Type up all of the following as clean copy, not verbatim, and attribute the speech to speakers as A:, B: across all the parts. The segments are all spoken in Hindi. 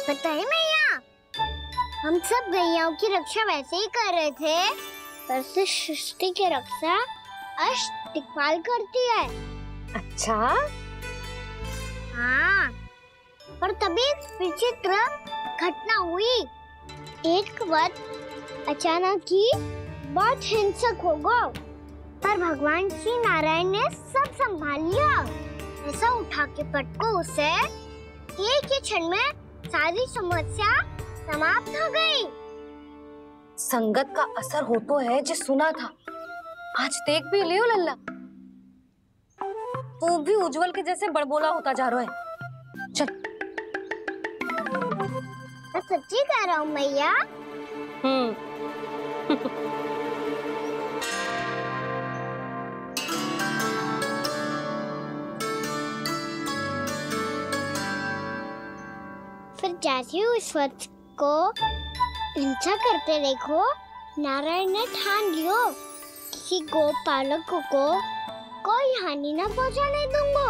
A: पता है मैया, हम सब गैयाओं की रक्षा वैसे ही कर रहे थे, पर से सृष्टि की रक्षा दिक्पाल करती है।
B: अच्छा?
A: हाँ, पर तभी विचित्र घटना हुई। एक वक्त अचानक ही बहुत हिंसक हो गया, पर भगवान श्री नारायण ने सब संभाल लिया। ऐसा उठा के पटको उसे, एक ही क्षण में सारी समस्या समाप्त हो गई।
B: संगत का असर हो तो है जो सुना था। आज देख भी लियो लल्ला, तू भी उज्जवल के जैसे बड़बोला होता जा रहा है। चल।
A: मैं सच्ची कह रहा हूँ मैया। फिर जैसे ही उस वक्त को हिंसा करते देखो, नारायण ने ठान लियो किसी गोपालक को कोई हानि न पहुंचाने दूंगा।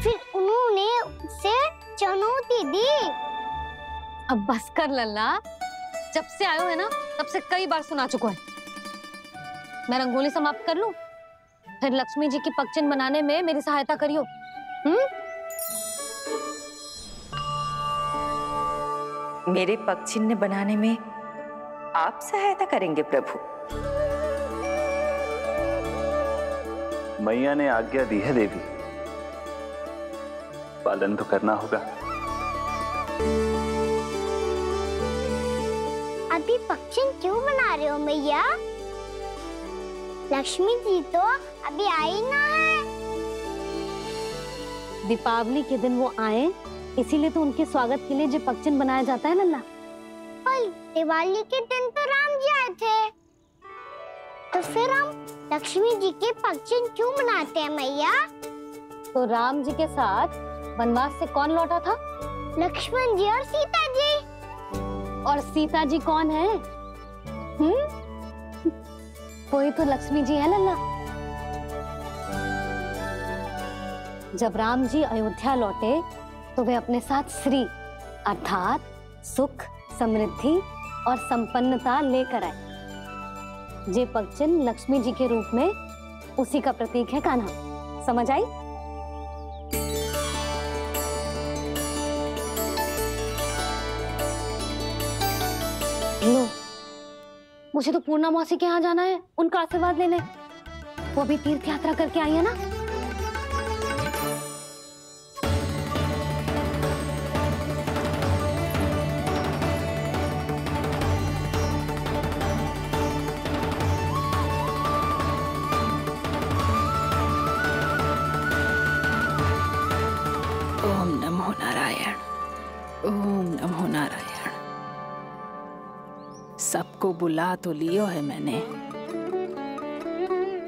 A: फिर उन्होंने उसे चुनौती दी।
B: अब बस कर लल्ला, जब से आयो है ना तब से कई बार सुना चुका है। मैं रंगोली समाप्त कर लूं, फिर लक्ष्मी जी की पगचिन बनाने में मेरी सहायता करियो।
C: मेरे पगचिन्ह बनाने में आप सहायता करेंगे प्रभु?
D: मैया ने आज्ञा दी है देवी, पालन तो करना होगा।
A: अभी पगचिन क्यों बना रहे हो मैया? लक्ष्मी जी तो अभी आई ना है।
B: दीपावली के दिन वो आए, इसीलिए तो उनके स्वागत के लिए जो पगचिन बनाया जाता है लल्ला।
A: पर दिवाली के दिन तो राम जी आए थे, तो फिर हम लक्ष्मी जी के पगचिन क्यों मनाते हैं मैया?
B: तो राम जी के साथ वनवास से कौन लौटा था?
A: लक्ष्मण जी और सीता जी।
B: और सीता जी कौन है? वही तो लक्ष्मी जी है लल्ला। जब राम जी अयोध्या लौटे तो वे अपने साथ श्री अर्थात सुख, समृद्धि और संपन्नता लेकर आए। जे पगचिन लक्ष्मी जी के रूप में उसी का प्रतीक है कान्हा। समझ आई? लो, मुझे तो पूर्णा मौसी के यहाँ जाना है, उनका आशीर्वाद लेने। वो भी तीर्थ यात्रा करके आई है ना।
C: ओम नमो नारायण, ओम नमो नारायण। सबको बुला तो लियो है मैंने,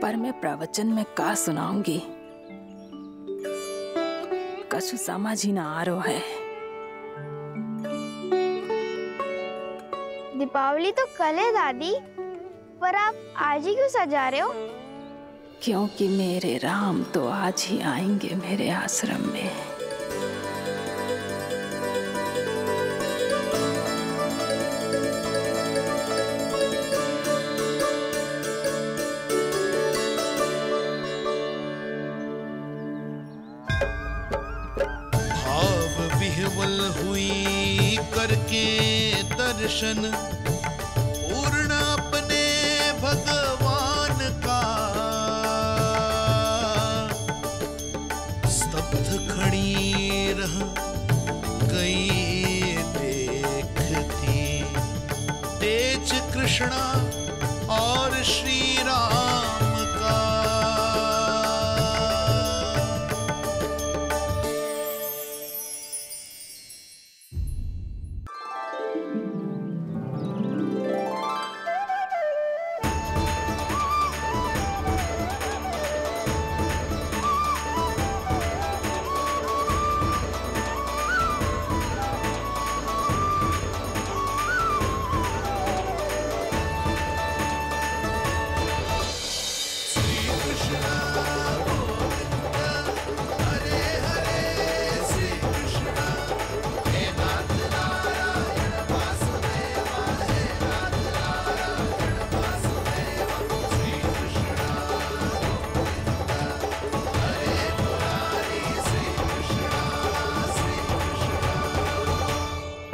C: पर मैं प्रवचन में का सुनाऊंगी, कछु समझ ही ना आ रहा है।
E: दीपावली तो कल है दादी, पर आप आज ही क्यों सजा रहे हो?
C: क्योंकि मेरे राम तो आज ही आएंगे मेरे आश्रम में।
F: हुई करके दर्शन पूर्ण अपने भगवान का, स्तब्ध खड़ी रह गई देखती तेज कृष्णा और श्री राम का।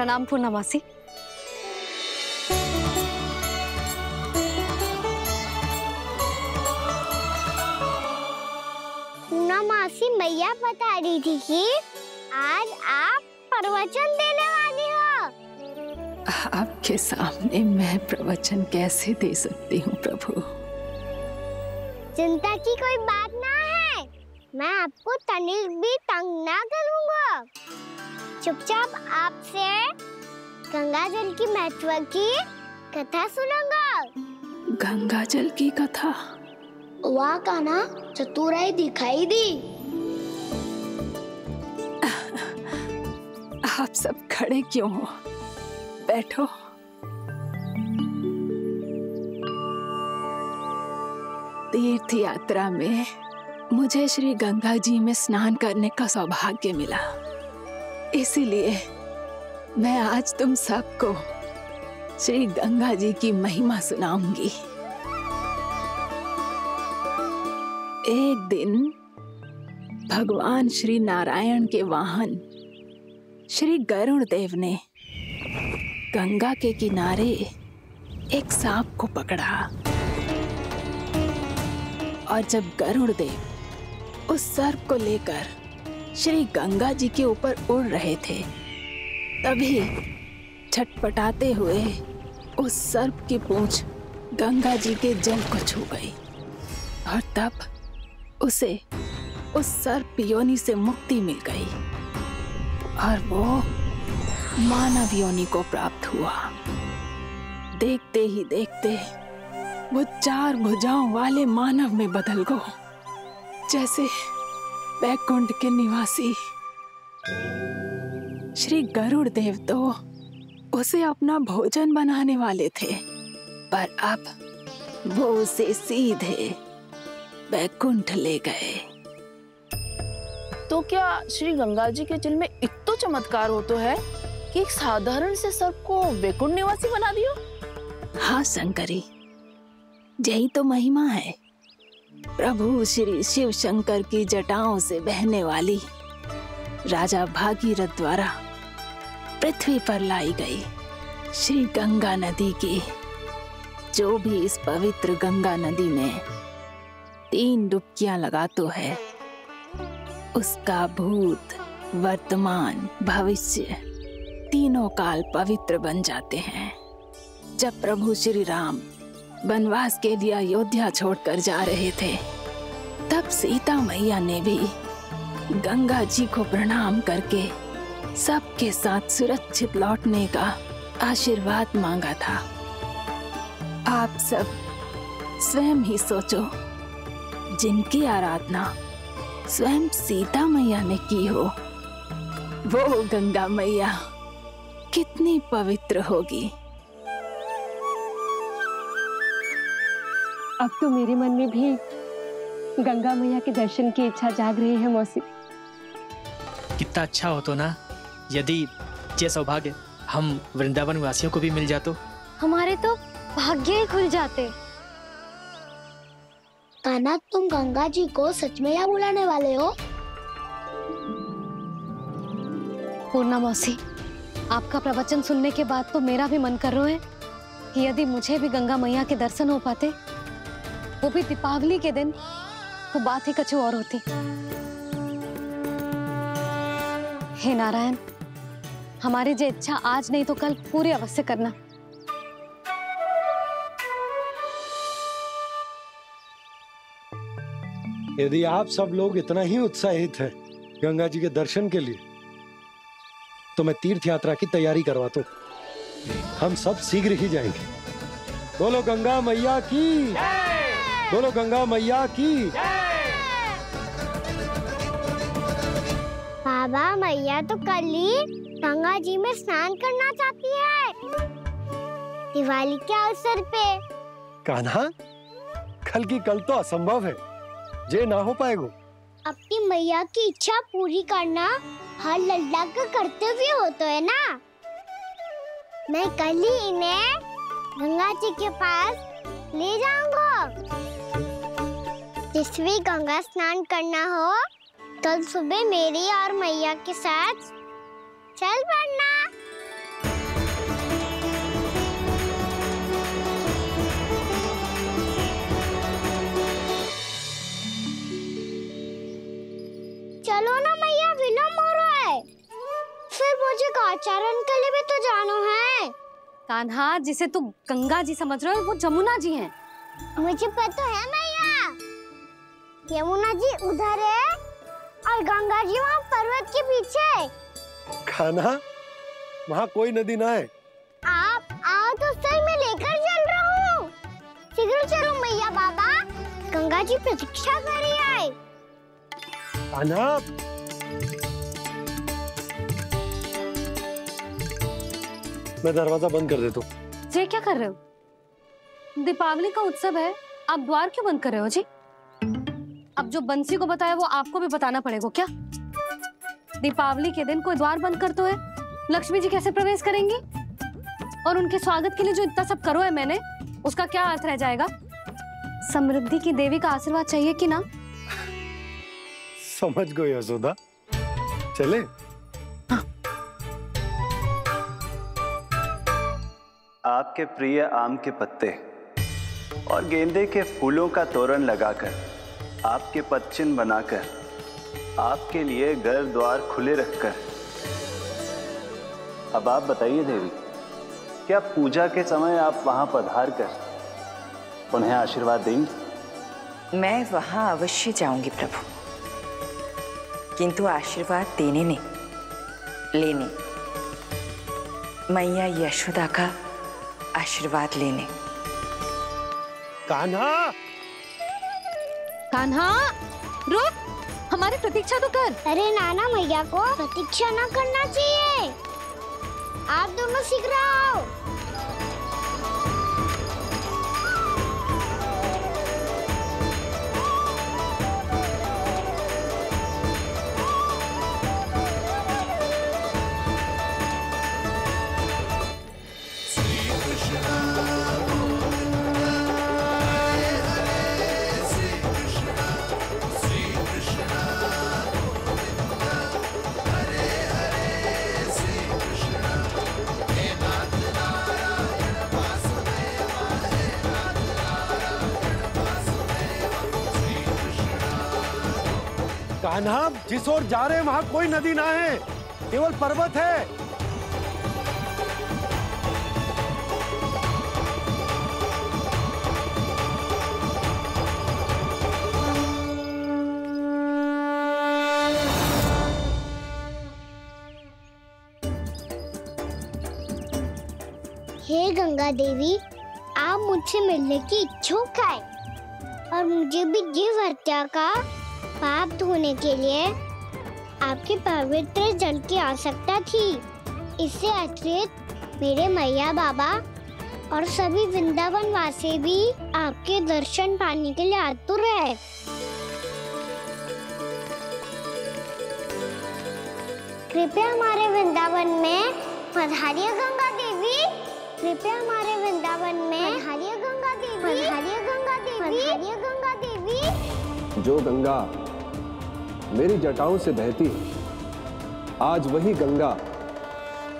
B: प्रणाम पूर्णा मासी।
A: पूर्णा मासी, मैया बता रही थी कि आज आप प्रवचन देने वाली हो।
C: आपके सामने मैं प्रवचन कैसे दे सकती हूँ प्रभु?
A: चिंता की कोई बात ना है, मैं आपको तनिक भी तंग ना करूँगा। चुपचाप आपसे गंगा जल की महत्व की कथा सुनूंगा।
C: गंगा जल की कथा?
A: वाह कान्हा, चतुराई दिखाई दी।
C: आप सब खड़े क्यों हो? बैठो। तीर्थ यात्रा में मुझे श्री गंगा जी में स्नान करने का सौभाग्य मिला, इसीलिए मैं आज तुम सबको श्री गंगा जी की महिमा सुनाऊंगी। एक दिन भगवान श्री नारायण के वाहन श्री गरुड़ देव ने गंगा के किनारे एक सांप को पकड़ा, और जब गरुड़ देव उस सर्प को लेकर श्री गंगा जी के ऊपर उड़ रहे थे, तभी छटपटाते हुए उस सर्प की पूंछ गंगा जी के जल को छू गई, और तब उसे उस सर्प योनि से मुक्ति मिल गई और वो मानव योनि को प्राप्त हुआ। देखते ही देखते वो 4 भुजाओं वाले मानव में बदल गो, जैसे वैकुंठ के निवासी। श्री गरुड़ देव तो उसे अपना भोजन बनाने वाले थे, पर अब वो उसे सीधे वैकुंठ ले गए।
G: तो क्या श्री गंगा जी के जल में इतना चमत्कार हो तो है कि एक साधारण से सर्प को वैकुंठ निवासी बना दियो?
C: हाँ शंकरी, यही तो महिमा है। प्रभु श्री शिव शंकर की जटाओं से बहने वाली राजा भागीरथ द्वारा पृथ्वी पर लाई गई श्री गंगा नदी की, जो भी इस पवित्र गंगा नदी में 3 डुबकियां लगातो है, उसका भूत, वर्तमान, भविष्य तीनों काल पवित्र बन जाते हैं। जब प्रभु श्री राम वनवास के लिए अयोध्या छोड़कर जा रहे थे, तब सीता मैया ने भी गंगा जी को प्रणाम करके सबके साथ सुरक्षित लौटने का आशीर्वाद मांगा था। आप सब स्वयं ही सोचो, जिनकी आराधना स्वयं सीता मैया ने की हो, वो गंगा मैया कितनी पवित्र होगी।
H: अब तो मेरे मन में भी गंगा मैया के दर्शन की इच्छा जाग रही है मौसी।
I: कितना अच्छा हो तो ना यदि ये सौभाग्य हम वृंदावन वासियों को भी मिल जातो।
B: हमारे तो भाग्य ही खुल जाते।
A: कान्हा, तुम गंगा जी को सच में यहाँ बुलाने वाले हो?
B: पूर्णा मौसी, आपका प्रवचन सुनने के बाद तो मेरा भी मन कर रहा है कि यदि मुझे भी गंगा मैया के दर्शन हो पाते, वो भी दीपावली के दिन, तो बात ही कुछ और होती। हे नारायण, हमारी जो इच्छा आज नहीं तो कल पूरी अवश्य करना।
J: यदि आप सब लोग इतना ही उत्साहित हैं गंगा जी के दर्शन के लिए, तो मैं तीर्थ यात्रा की तैयारी करवाता हूँ। हम सब शीघ्र ही जाएंगे। बोलो गंगा मैया की, बोलो गंगा मैया की।
A: बाबा, मैया तो कल ही गंगा जी में स्नान करना चाहती है, दिवाली के अवसर पे।
J: कान्हा, कल की कल तो असंभव है, ये ना हो पाएगा।
A: अपनी मैया की इच्छा पूरी करना हर लल्ला का कर्तव्य होता है ना। मैं कल ही इन्हें गंगा जी के पास ले जाऊंगा। जिस भी गंगा स्नान करना हो, कल सुबह मेरी और मैया के साथ चल पड़ना। चलो ना मैया, विलम्ब हो रहा है। फिर मुझे काचारण के लिए भी तो जाना है।
B: कान्हा, जिसे तू गंगा जी समझ रहे हो वो जमुना जी हैं।
A: मुझे पता है मैया, यमुना जी उधर है और गंगा जी वहाँ पर्वत के पीछे।
J: कान्हा, वहाँ कोई नदी ना है।
A: आप आओ तो सही, मैं लेकर चल रहा हूँ। शीघ्र चलो मैया बाबा, गंगा जी प्रतीक्षा कर रही है।
J: कान्हा, मैं दरवाजा बंद कर देता हूँ।
B: ये क्या कर रहे हो? दीपावली का उत्सव है, आप द्वार क्यों बंद कर रहे हो जी? अब जो बंसी को बताया वो आपको भी बताना पड़ेगा क्या? दीपावली के दिन कोई द्वार बंद कर तो है, लक्ष्मी जी कैसे प्रवेश करेंगी? और उनके स्वागत के लिए जो इतना सब करो है मैंने, उसका क्या अर्थ रह जाएगा? समृद्धि की देवी का आशीर्वाद चाहिए कि ना?
J: समझ गई यशोदा, चले।
B: हाँ।
D: आपके प्रिय आम के पत्ते और गेंदे के फूलों का तोरण लगाकर, आपके पदचिन्ह बनाकर, आपके लिए घर द्वार खुले रखकर, अब आप बताइए देवी, क्या पूजा के समय आप वहां पधार कर उन्हें आशीर्वाद देंगी?
K: मैं वहां अवश्य जाऊंगी प्रभु, किंतु आशीर्वाद देने नहीं, लेने, मैया यशोदा का आशीर्वाद लेने।
J: कान्हा,
B: कान्हा, रुक, हमारी प्रतीक्षा तो कर।
A: अरे नाना, मैया को प्रतीक्षा ना करना चाहिए। आप दोनों शीघ्र आओ।
J: कान्हा, जिस ओर जा रहे हैं वहाँ कोई नदी ना है, केवल पर्वत है।
A: हे गंगा देवी, आप मुझसे मिलने की इच्छुक है और मुझे भी जीव हत्या का पाप धोने के लिए आपके पवित्र जल की आवश्यकता थी। इससे अतिरिक्त मेरे मैया बाबा और सभी वृंदावन वासी भी आपके दर्शन पाने के लिए आतुर है। कृपया हमारे वृंदावन में पधारिए गंगा देवी, कृपया हमारे वृंदावन में पधारिए गंगा देवी, पधारिए गंगा देवी, पधारिए गंगा देवी।
L: जो गंगा मेरी जटाओं से बहती है, आज वही गंगा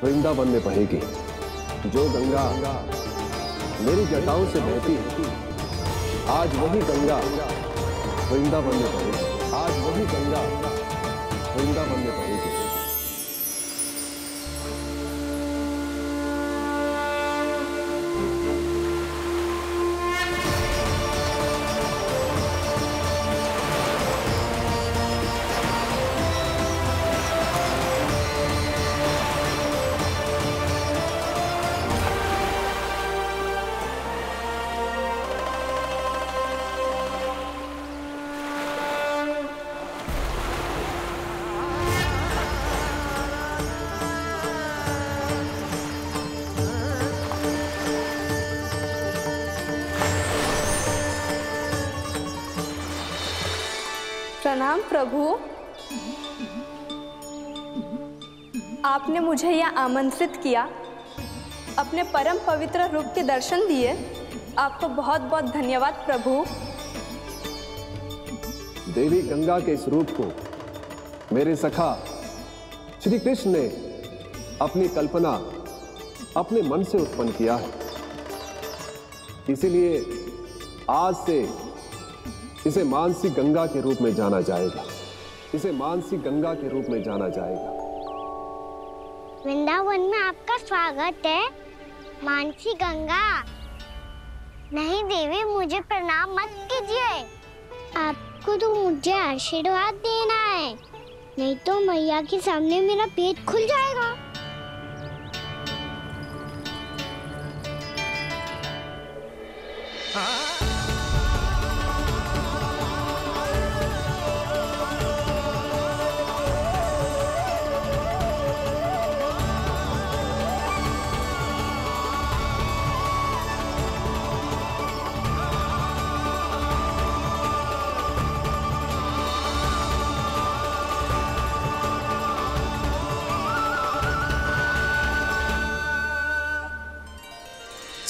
L: वृंदावन में बहेगी। जो गंगा मेरी जटाओं से बहती है, आज वही गंगा वृंदावन में बहेगी। आज वही गंगा वृंदावन में बहेगी।
M: प्रणाम प्रभु, आपने मुझे यहाँ आमंत्रित किया, अपने परम पवित्र रूप के दर्शन दिए, आपको बहुत बहुत धन्यवाद प्रभु।
L: देवी गंगा के इस रूप को मेरे सखा श्री कृष्ण ने अपनी कल्पना अपने मन से उत्पन्न किया है, इसीलिए आज से इसे मानसी गंगा के रूप में जाना जाएगा। इसे मानसी गंगा के रूप में जाना जाएगा।
A: वृंदावन में आपका स्वागत है मानसी गंगा। नहीं देवी, मुझे प्रणाम मत कीजिए। आपको तो मुझे आशीर्वाद देना है, नहीं तो मैया के सामने मेरा पेट खुल जाएगा।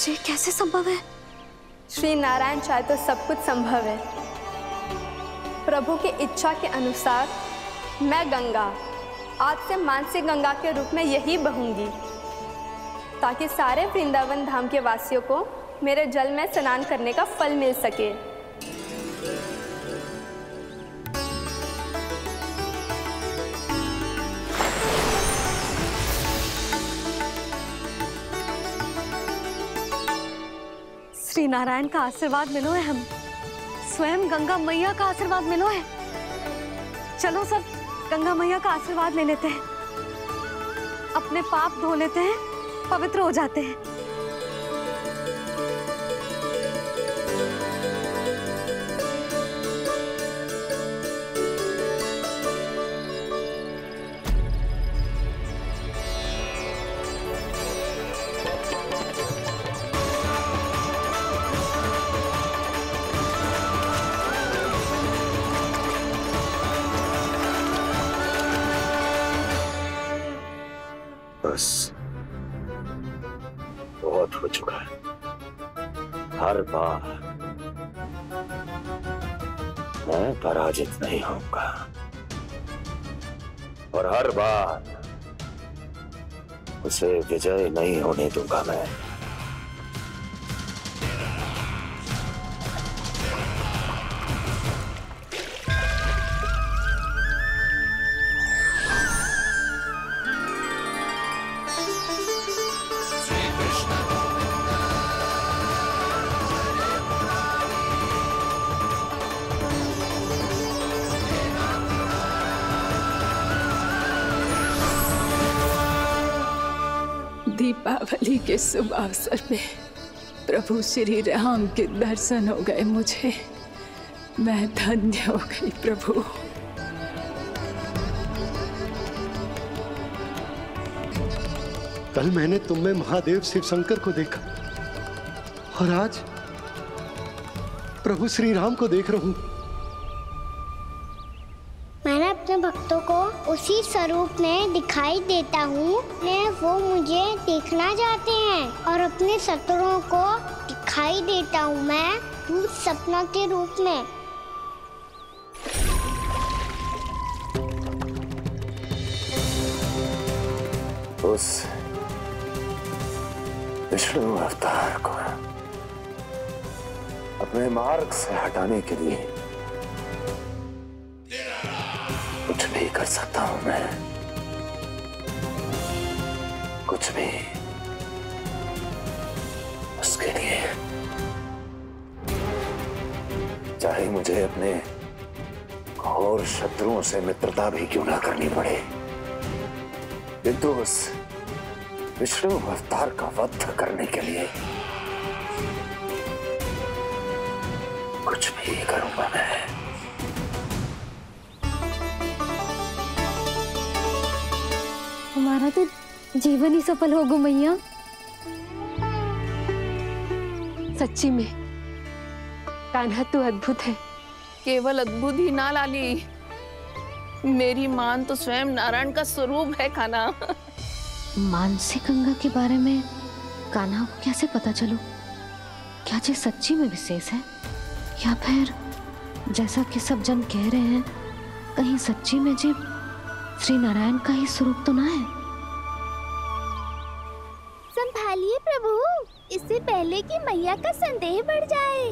M: ये कैसे संभव है? श्री नारायण चाहे तो सब कुछ संभव है। प्रभु की इच्छा के अनुसार मैं गंगा आज से मानसी गंगा के रूप में यही बहूंगी, ताकि सारे वृंदावन धाम के वासियों को मेरे जल में स्नान करने का फल मिल सके।
B: श्री नारायण का आशीर्वाद मिलो है, हम स्वयं गंगा मैया का आशीर्वाद मिलो है। चलो सब गंगा मैया का आशीर्वाद ले लेते हैं, अपने पाप धो लेते हैं, पवित्र हो जाते हैं।
N: बस बहुत हो चुका है। हर बार मैं पराजित नहीं होऊंगा और हर बार उसे विजय नहीं होने दूंगा मैं।
C: दीपावली के शुभ अवसर में प्रभु श्री राम के दर्शन हो गए मुझे। मैं धन्य हो गई प्रभु।
J: कल मैंने तुम में महादेव शिव शंकर को देखा और आज प्रभु श्री राम को देख रहा हूं।
A: मैंने अपने भक्तों को उसी स्वरूप में दिखाई देता हूँ, वो मुझे देखना चाहते हैं और अपने शत्रुओं को दिखाई देता हूँ मैं भूत सपना के रूप में।
N: उस विष्णु अवतार को अपने मार्ग से हटाने के लिए कुछ भी कर सकता हूं मैं, कुछ भी। उसके लिए चाहे मुझे अपने घोर शत्रुओं से मित्रता भी क्यों ना करनी पड़े, किंतु उस विष्णु अवतार का वध करने के लिए कुछ भी करूंगा मैं।
B: हमारा तो जीवन ही सफल होगा मैया।
H: सच्ची में कान्हा तू अद्भुत है।
G: केवल अद्भुत ही ना लाली, मेरी मान तो स्वयं नारायण का स्वरूप है कान्हा।
B: मानसी गंगा के बारे में कान्हा को कैसे पता चलो? क्या ये सच्ची में विशेष है या फिर जैसा कि सब जन कह रहे हैं कहीं सच्ची में जी श्री नारायण का ही स्वरूप तो ना है?
A: संभालिए प्रभु, इससे पहले कि मैया का संदेह बढ़ जाए।